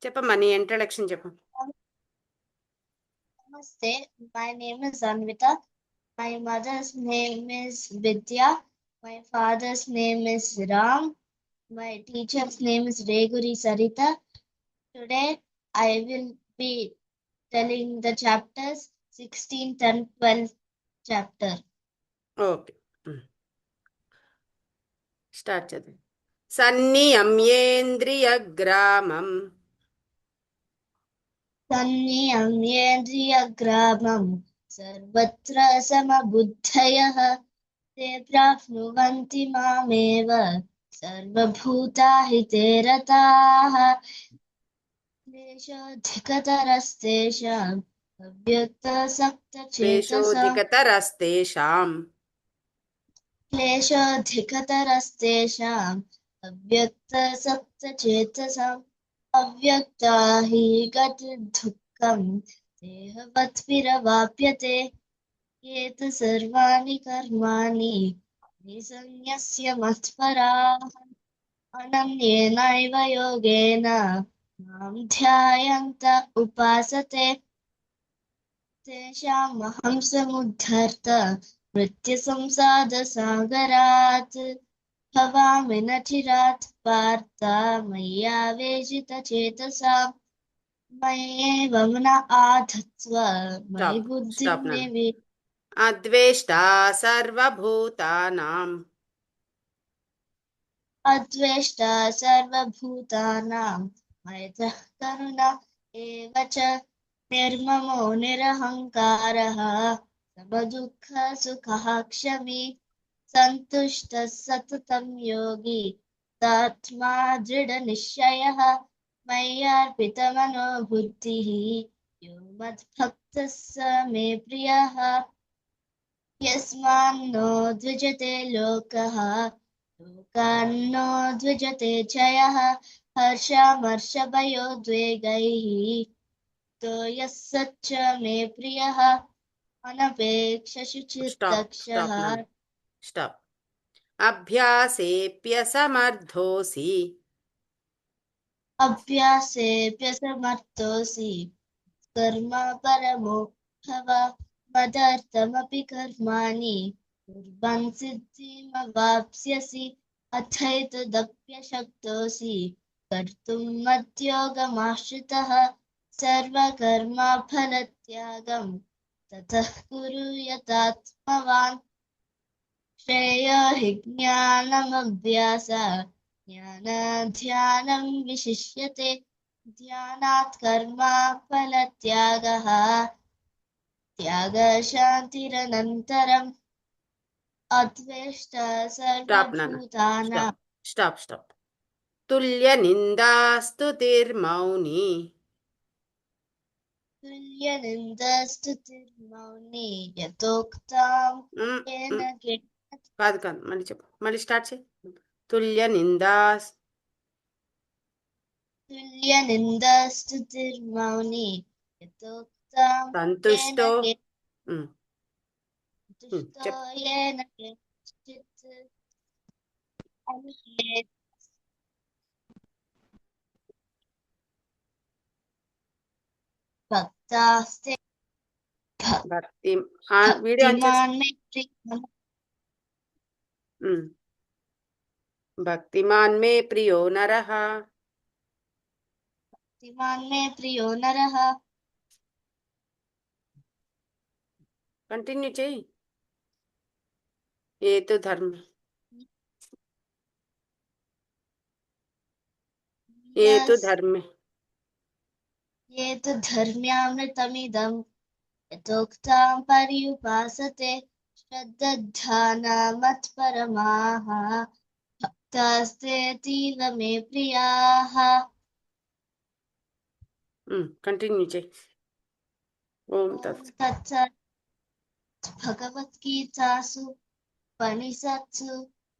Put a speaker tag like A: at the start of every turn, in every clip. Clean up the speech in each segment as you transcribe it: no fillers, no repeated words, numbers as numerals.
A: చెప్పమ్మా నీ ఇంట్రడక్షన్ చెప్పు.
B: Namaste, my name is Anvita. My mother's name is Vidya. My father's name is Ram. My teacher's name is Reguri Sarita. Today I will be telling the chapters 16th and 12th chapter.
A: Okay, start చేద్దాం. సన్నియమ్యేంద్రియ గ్రామం
B: सन्नियम्येन्द्रियग्रामं सर्वत्र समबुद्धयः ते प्राप्नुवन्ति मामेव सर्वभूताहिते रताः क्लेशोऽधिकतरस्तेषाम्
A: క్లేశోధికతరస్తేషాం
B: अव्यक्तसक्तचेतसाम् अव्यक्ता हि गतिर्दुःखम् देहवद्भिरवाप्यते ये तु सर्वाणि कर्माणि निसंन्यस्य मत्पराः अनन्येनैव योगेन मां ध्यायन्त उपासते तेषामहं समुद्धर्त मृत्युसंसारसागरात् भवामि न चिरात् पार्थ मय्यावेशितचेतसाम् मय्येव मन आधत्स्व मयि बुद्धिं निवेशय
A: అద్వేష్టా సర్వభూతానాం
B: अद्वेष्टा सर्वभूतानां मैत्रः करुण एव च निर्ममो निरहङ्कारः समदुःखसुखः क्षमी सन्तुष्टः सततं योगी तात्मा दृढनिश्चयः मय्यार्पितमनो बुद्धिः यो मद्भक्तः स मे प्रियः यस्मान्नो द्विजते लोकः लोकान्नो द्विजते च यः हर्षामर्षभयोद्वेगैः तो यः सच्च मे प्रियः अनपेक्षशुचिर्दक्षः
A: స్టాప్. అభ్యాసేప్యసమర్థోసి
B: अभ्यासेऽप्यसमर्थोऽसि कर्म परमो भव मदर्थमपि कर्माणि कुर्वन् सिद्धिमवाप्स्यसि अथैतदप्यशक्तोऽसि कर्तुं मद्योगमाश्रितः सर्वकर्मफलत्यागं ततः कुरु यतात्मवान् श्रेयो हि ज्ञानमभ्यास ज्ञानाध्यानं विशिष्यते ध्यानात् कर्मफलत्यागः त्यागशान्तिरनन्तरम् अद्वेष्टा सर्वभूतानां
A: స్టాప్. తుల్యనిందాస్తుతిర్మౌని
B: तुल्यनिन्दस्तुतिर्मौनी यथोक्तां येन
A: కాదు మళ్ళీ చెప్పు, మళ్ళీ స్టార్ట్ చేయి.
B: तुल्यनिन्दस्तुतिर्मौनी यथोक्तां
A: సంతుష్టో
B: तुष्टो येन केनचित् अनिकेत भक्तास्ते
A: భక్తి వీడియో ఆన్ చేసి
B: भक्तिमान् मे प्रियः
A: భక్తిమాన్ మే ప్రియో నరః
B: भक्तिमान् मे प्रियो नरः
A: కంటిన్యూ చేయి. ఏతు ధర్మ ఏతు ధర్మే
B: ये तु धर्म्यामृतमिदं यथोक्तां पर्युपासते श्रद्धाना मत्परमाः भक्तास्तेऽतीव मे प्रियाः
A: కంటిన్యూ చేయి. ఓం
B: ॐ
A: తత్
B: तत्सत् भगवद्गीतासु उपनिषत्सु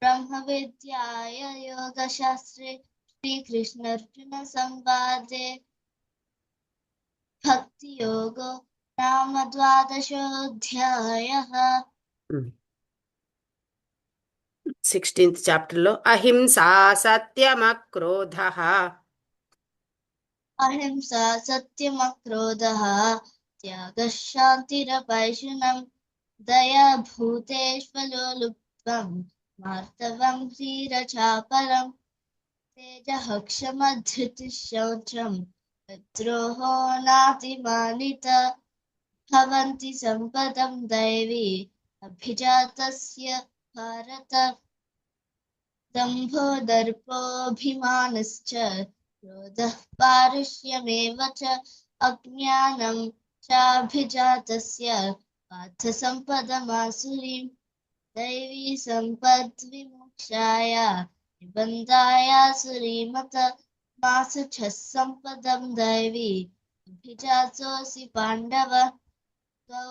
B: ब्रह्मविद्याय योगशास्त्रे श्रीकृष्णार्जुनसंवादे भक्तियोगो नाम 12ोऽध्यायः.
A: 16th చాప్టర్ లో అహింసా సత్యమక్రోధః
B: अहिंसा सत्यमक्रोधः त्यागः शान्तिरपैशुनम् दया भूतेष्वलोलुप्त्वम् मार्दवम् ह्रीरचापलम् तेजः क्षमधृतिः शौचम् विद्रोहो नातिमानित भवन्ति सम्पदम् दैवी अभिजातस्य भारत दम्भो दर्पोऽभिमानश्च क्रोधः पारुष्यमेव च अज्ञानं चाभिजातस्य पार्थसम्पदमासुरीं दैवी सम्पद्विमोक्षाय निबन्धाय सुरीमत मासुच्छः सम्पदं दैवी अभिजातोऽसि पाण्डव द्वौ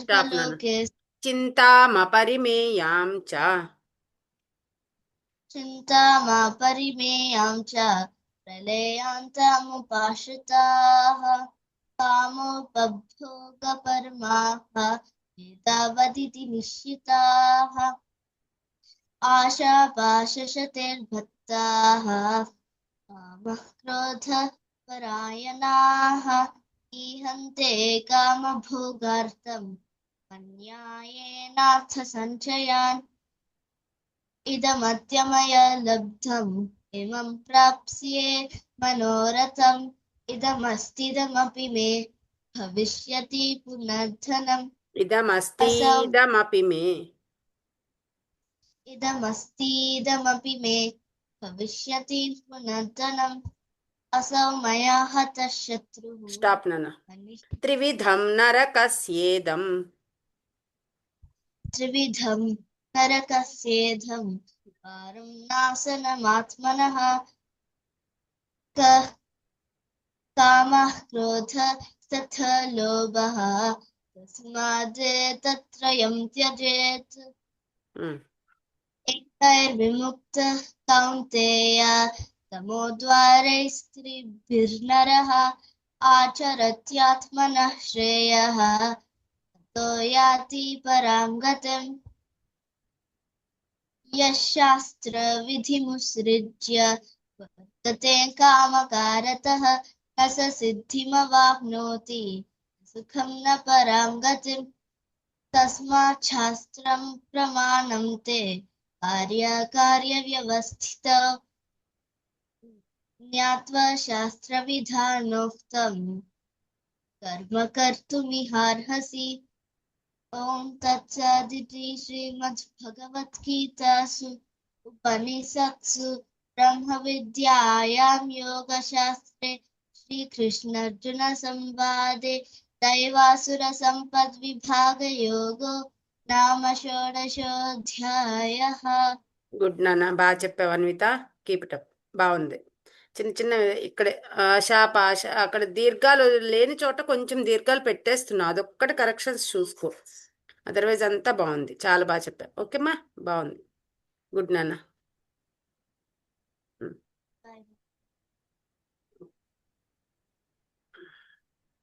A: స్టాప్ నాన్న.
B: भूतसर्गलोके
A: చింతామపరిమేయాం చ
B: चिन्तामापरिमेयां च प्रलयान्तमुपाश्रिताः कामोपभोगपरमाः एतावदिति निश्चिताः आशापाशशतेर्भक्ताः कामः क्रोधपरायणाः ईहन्ते कामभोगार्थम् अन्यायेनार्थसञ्चयान् इदमद्य मया लब्धम् इमं प्राप्स्ये मनोरथम् इदमस्तिदमपि मे भविष्यति पुनर्धनम्
A: ఇదమస్తీదమపి మే
B: इदमस्तीदमपि मे भविष्यति पुनर्धनम् असौ मया हतः शत्रुः
A: స్టాప్ నాన్న. త్రివిధం నరకస్యేదం
B: त्रिविधं नरकस्येधं पारं नाशनमात्मनः कामः क्रोधः तथा लोभः तस्मादेतत्त्रयं त्यजेत्
A: ఉమ్,
B: एतैर्विमुक्तः कौन्तेय तमोद्वारैस्त्रिभिर्नरः आचरत्यात्मनः श्रेयः ततो याति परां गतिम् यः शास्त्रविधिमुत्सृज्य वर्तते कामकारतः न स सिद्धिमवाप्नोति सुखं न परां गतिम् तस्मात् शास्त्रं प्रमाणं ते कार्यकार्यव्यवस्थितौ ज्ञात्वा शास्त्रविधानोक्तं कर्म कर्तुमिहार्हसि ॐ तत्सदिति श्रीमद्भगवद्गीतासु उपनिषत्सु ब्रह्मविद्यायां योगशास्त्रे श्रीकृष्णार्जुनसंवादे दैवासुरसम्पद्विभागयोगो नाम षोडशोऽध्यायः
A: గుడ్ నాన్న. బాగా చెప్పావు అన్విత. Keep it up. బాగుంది. చిన్న చిన్న ఇక్కడే ఆశాపాశ అక్కడ దీర్ఘాలు లేని చోట కొంచెం దీర్ఘాలు పెట్టేస్తున్నావు. అదొక్కటి కరెక్షన్స్ చూసుకో. అదర్వైజ్ అంతా బాగుంది. చాలా బాగా చెప్పావు. ఓకేమ్మా, బాగుంది. గుడ్ నాన్న.